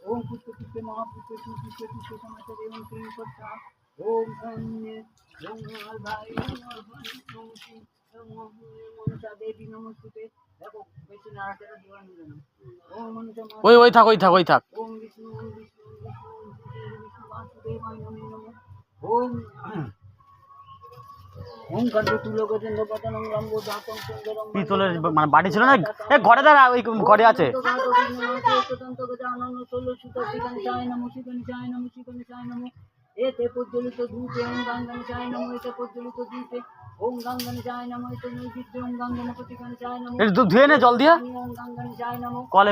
ओम पुष्प पुष्प महापुष्प पुष्प पुष्प समाचार एवं तीन पत्ता ओम अन्य ओम भाई ओम श्री मनसा देवी नमस्ते देखो बेশি নাড়াচাড়া দেওয়া নিবে না ओम मनसा ওই থাক ओम विष्णु वासुदेवाय नमः ओम ओम कर्म तुलो गजेंद्र पतनं रंगो दातम सुंदरम পিতলের মানে বাড়ি ছিল না এ ঘরে দাঁড়া ওই ঘরে আছে तंत्र गजानन सोलो सुतो शिगंचाय नमो शिगंचाय नमो शिगंचाय नमो एते पुज्जलित धूपे ओम गंगंचाय नमो एते पुज्जलित धूपे ओम गंगंचाय नमो एते नैवेद्य ओम गंगनपतिगंचाय नमो এর দুধ ধুয়ে নে জল দিয়া ओम गंगंचाय नमो কলে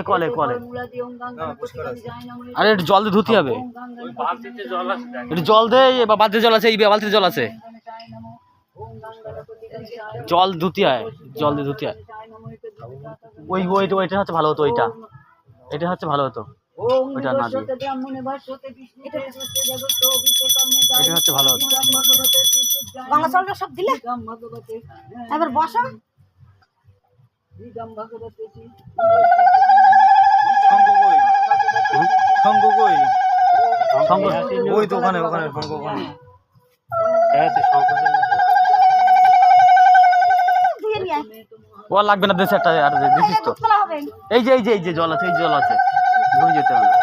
मूला दी ओम गंगनपतिगंचाय नमो আরে একটু জল দিয়ে ধুতে হবে ओम गंगनपतिगंचाय जल আছে একটু জল দে বা বালতিতে জল আছে এই বালতিতে জল আছে ओम गंगनपतिगंचाय জল ধুতে হয় জল দিয়ে ধুতে হয় ওইটা হচ্ছে ভালো হতো এটা হচ্ছে ভালো হতো ओम ওইটা না দিয়ে ब्राह्मणे भाष्यते विष्णु देवते जगतो विषकर्मे এটা হচ্ছে ভালো হতো भगवते বাংলা চলটা সব দিলে श्रीगम भगवते এবার বসো श्रीगम भगवते শঙ্খ কই সঙ্গ ওই তো ওখানে শঙ্খ ওখানে ধুয়ে নিয়ে আয়। ও আর লাগবে না দেশে একটা আর দিছিস তো তোলা হবে এই যে জল আছে জল আছে ঘুরে যেতে হবে না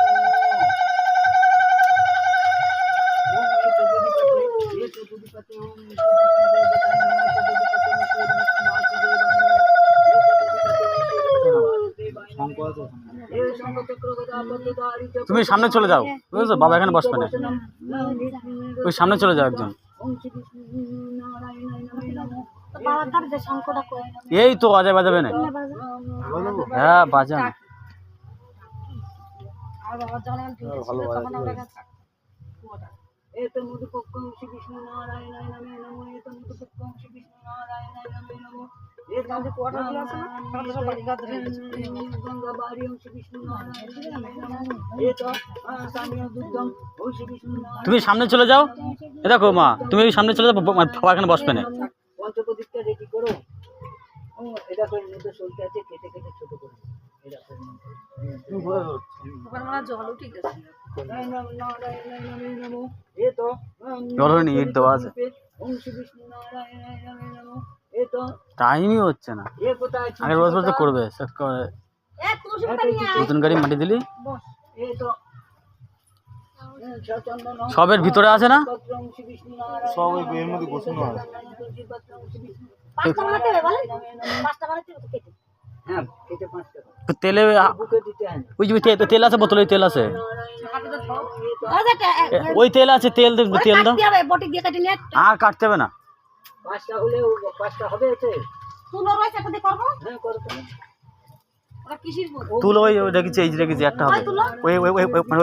তুমি সামনে চলে যাও বুঝেছো বাবা এখানে বসবে না ওই সামনে চলে যাও একজন তো বাবার তার যে শঙ্কটা কই এই তো বাজাবে না হ্যাঁ বাজান আর বাবা জানে ভালো তখন আমরা কাছে एत मुदुपक्कं श्री विष्णु नारायणाय नमो एत मुदुपक्कं श्री विष्णु नारायणाय नमो एत যে কোয়াটার গুলো আছে না আমাদের সব বাড়ি ঘর ধরে गंगा बारियं श्री विष्णु नारायणाय नमो एत सानिया दुर्गम ओ श्री विष्णु नारायण তুমি সামনে চলে যাও এ দেখো মা তুমি এই সামনে চলে যাও বাবা এখানে বসবে না পঞ্চপ্রদীপটা রেডি করো ও এটা করে মধ্যে সলতে আছে কেটে কেটে ছোট করে এটা করে ওখানে মানে জল ঠিক আছে জল হয়নি ইট দেওয়া আছে টাইমই হচ্ছে না আগের বছর তো করবে সেট করে এ তুলসী পাতা নিয়ে আয় নতুন গাড়ি মাটি দিলি সবের সবের ভিতরে আছে না সব ওই বইয়ের মধ্যে গোছানো আছে পাঁচটা বানাতে হবে বলেন পাঁচটা বানাতে হবে তো কেটে হ্যাঁ কেটে 5 টাকা তেলে বুকে দিতে হয় না ওই যে তেল আছে বোতলে তেল আছে ওই তেল আছে তেল তেল দাও কাটতে হবে বটি দিয়ে কেটে নিয়ে আর কাটতে হবে না 5টা হলে 5টা হবে এতে তুলো রয়েছে একটা দিয়ে করবো হ্যাঁ করো তুমি ওরা কিসির বল তুলো ওই রেখেছি এই যে রেখেছি একটা হবে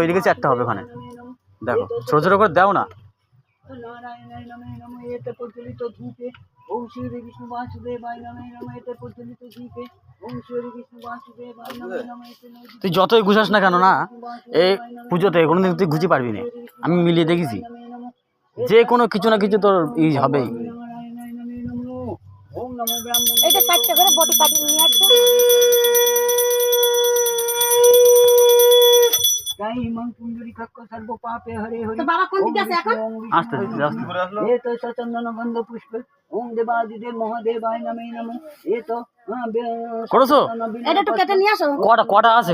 ওই রেখেছি একটা হবে ওখানে দেখো ছোট ছোট করে দাও না नारायणाय नमः एते प्रज्वलित धूपे ओम श्री विष्णु वासुदेवाय नमः एते प्रज्वलित धूपे ओम श्री विष्णु वासुदेवाय नमः एते তুই যতই গুছাস না কেন না এই পুজোতে কোনোদিন তুই গুছি পারবি না আমি মিলিয়ে দেখেছি যে কোনো কিছু না কিছু তোর ই হবেই नारायणाय नमः ओम नमो ब्राह्मण এটা চারটা করে বটি কাটিয়ে নিয়ে আসো गाई मन पुंजरी खक्क सर्व पापे हरे हरे তো বাবা কোন দিকে আছে এখন আস্তে আস্তে ये तो सचंदन गंध पुष्प ओम देवादिदेव महादेवाय नमः ये तो করেছো এটা একটু কেটে নিয়ে আসো কটা আছে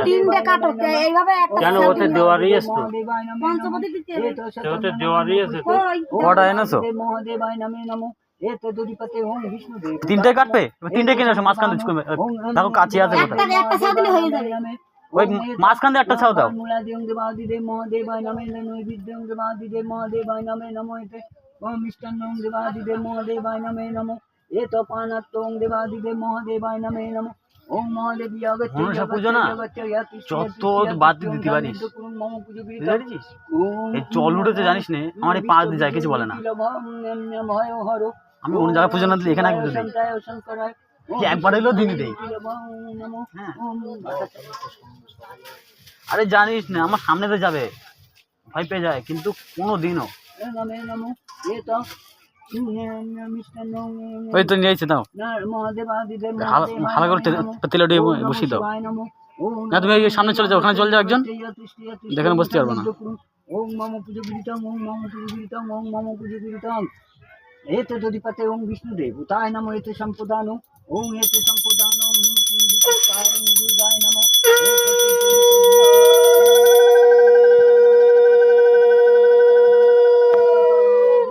তিনটে কাটো এইভাবে একটা কেন ওতে দেওয়ারই আছে তো महादेवाय नमः পঞ্চবটি দিতে হবে ওতে দেওয়ারই আছে তো ওই কটা এনেছো महादेवाय नमः ये तो दुरीपते ओम विष्णु देव তিনটে কাটবে তিনটে কিনে আসো মাঝখান দেখো কাছে আছে কোথায় একটা ছাও দিলে হয়ে যাবে ওই মাঝখান দিয়ে একটা ছাও দাও मूला देव देवादिदेव महादेवाय नमः नैवेद्यं देवादिदेव महादेवाय नमः एते ओम मिष्टान्नं देवादिदेव महादेवाय नमः ये तो पानत्वं देवादिदेव महादेवाय नमः ओम महादेव यागच्छ মনসা পুজো না যত বাদ দিতে পারিস এই জল উঠেছে জানিস না আমার এই 5 দিন যায় কিছু বলে না আমি অন্য জায়গায় পুজো না দিলে এখানে একবার দিই কি একবার হইলেও দিনই দেই হ্যাঁ আরে জানিস না আমার সামনে তো যাবে ভয় পেয়ে যায় কিন্তু কোনো দিনও ये तो ওই তো নিয়েছি দাও ভালো করে তেলে দিয়ে বসিয়ে দাও না তুমি এই সামনে চলে যাও ওখানে চলে যাও একজন যেখানে বসতে পারবো না ওম মম পুজো গিরিতম ওম মম পুজো গিরিতম ওম মম পুজো গিরিতম এতে দধিপতে ওম বিষ্ণুদেব তাই নমো এতে সম্পদানো ওম এতে সম্পদানো হিম কিম বিকারং দুর্গায় নমো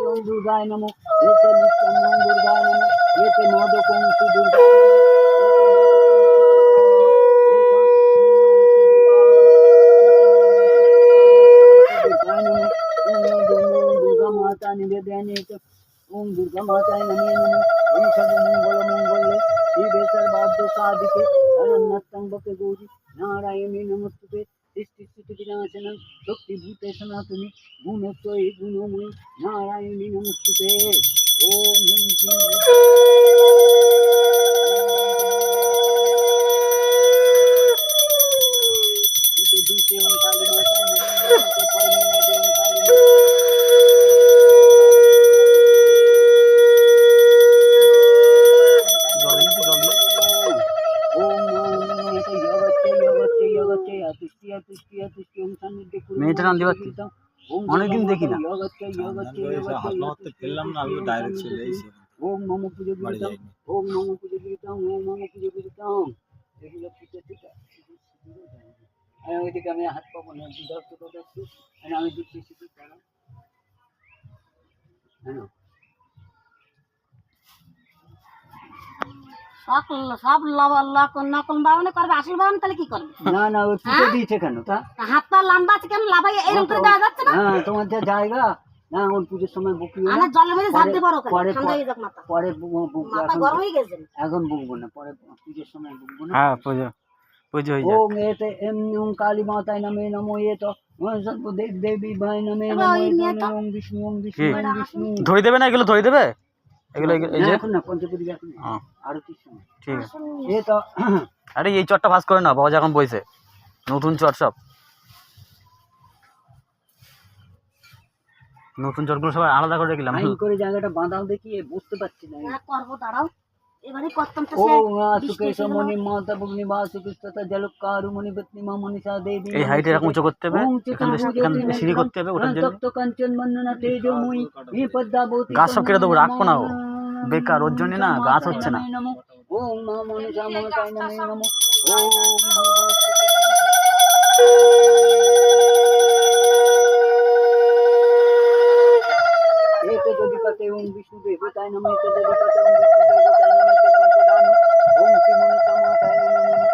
ওম দুর্গায় নমো এতে নিত্যং ওম দুর্গায় নমো এতে মোদকং শ্রী দুর্গায় নমো दुर्गा माता निवेदने ओम दुर्गा माता नमे नमः ओम सर्वमंगल मंगले शिवे सर्वार्थ साधिके अनन्नस्तंभके गौरी नारायणी नमस्तुते सृष्टि स्थिति विनाशनं शक्ति भूते सनातनी गुणत्रये गुणमयी नारायणी नमस्तुते ओम ह्रीं क्लीं दीते ओम काली माता नमः नमः पानी देव काली মেয়েটা নাম দিবাচ্ছি অনেকদিন দেখি না ওম নম পুজো গিরিতম ওম নম পুজো গিরিতম ওম নম পুজো গিরিতম এগুলো পিঠে পিঠে আমি ওইদিকে আমি হাত পাবো না ধরতে করতে একটু আমি দিচ্ছি শিখি কেন হ্যাঁ সব নকল বাবনে করবে আসল বাবন তাহলে কি করবে না না ওই পিঠে দিয়েছে কেন তা হাত পা লম্বা আছে কেন লাভাই এরকম করে দেওয়া যাচ্ছে না হ্যাঁ তোমার যা জায়গা না ওর পুজোর সময় বুকিও আরে জলের মধ্যে ঝাঁপ দিয়ে বড় করে পরে ঠান্ডা হয়ে যাক মাথা পরে বুকবো মাথা গরম হয়ে গেছে এখন বুকবো না পরে পুজোর সময় বুকবো না হ্যাঁ পুজো পুজো হয়ে যাক ओम एते ओम काली माता नमे नमो ये तो ओम सर्व देव देवी भाई नमे नमो ओम विष्णु ओम विष्णु ओम विष्णु ধরে দেবে না এগুলো ধরে দেবে এগুলো এই যে এখন না পঞ্চপুরি এখন হ্যাঁ আরতি সময় ঠিক আছে ये तो আরে এই চটটা ভাস করে না বাবা যখন বইছে নতুন চট সব নতুন চটগুলো সবাই আলাদা করে রেখলাম লাইন করে জায়গাটা বাঁধাও দেখি বুঝতে পারছি না করব দাঁড়াও এবারে করতাম তো ओम सुकेश मुनि माता भुवनि वासु कृष्णता जलकारू मुनि पत्नी मा मनीषा देवी এই হাইট এরকম উঁচু করতে হবে এখান থেকে সিঁড়ি করতে হবে ওটার জন্য तप्त कंचन वंदना तेजोमयी ये पद्मावती গাছ সব কেটে দেবো রাখবো না ও বেকার ওর জন্য না গাছ হচ্ছে না ओम मा मनीषा ममताय नमे नमो ओम एते दधिपते ओम विष्णु देवताय नमः एते दधिपते ओम विष्णु देवताय नमः एते संपदानो ओम श्री मनीषा माताय नमः